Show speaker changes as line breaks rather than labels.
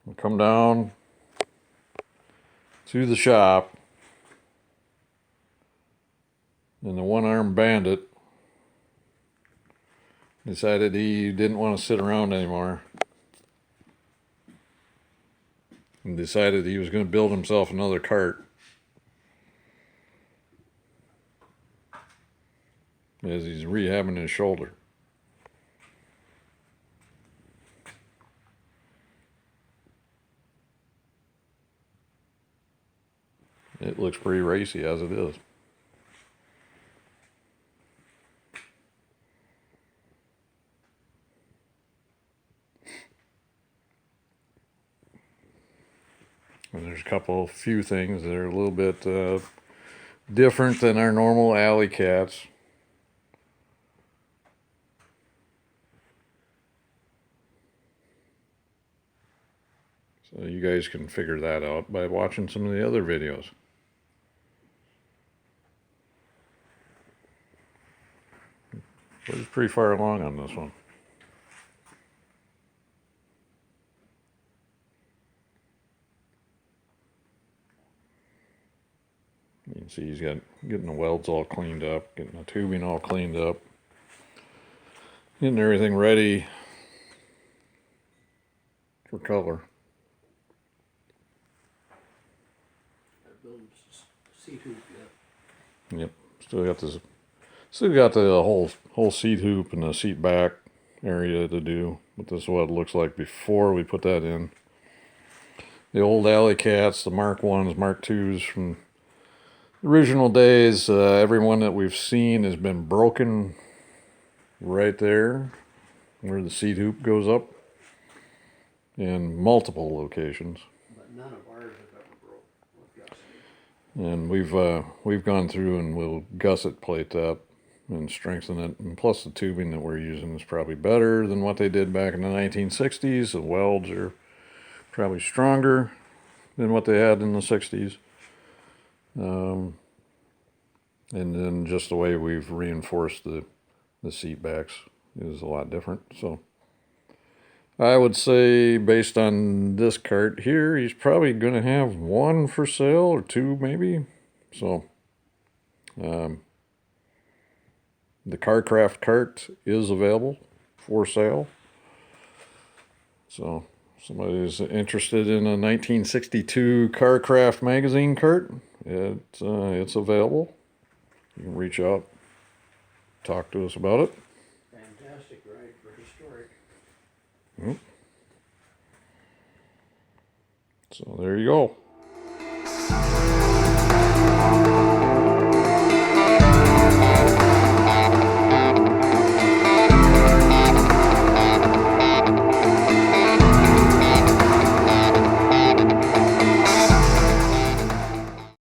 I come down to the shop, and the one-armed bandit decided he didn't want to sit around anymore and decided he was going to build himself another kart as he's rehabbing his shoulder. It looks pretty racy as it is. And there's a few things that are a little bit different than our normal alley cats. So you guys can figure that out by watching some of the other videos. We're pretty far along on this one. You can see he's getting the welds all cleaned up, getting the tubing all cleaned up, getting everything ready for color.
Seat hoop yet.
Yep, still got the whole seat hoop and the seat back area to do. But this is what it looks like before we put that in. The old alley cats, the Mark 1s, Mark 2s from the original days, every one that we've seen has been broken right there where the seat hoop goes up in multiple locations.
But none of ours have ever broke with gusset.
And we've gone through and we'll gusset plate that and strengthen it. And plus the tubing that we're using is probably better than what they did back in the 1960s. The welds are probably stronger than what they had in the 60s. And then just the way we've reinforced the seat backs is a lot different. So I would say, based on this kart here, he's probably going to have one for sale or two maybe. So the Carcraft kart is available for sale. So somebody's interested in a 1962 Carcraft magazine kart, it's available. You can reach out, talk to us about it.
Fantastic ride for historic.
So there you go.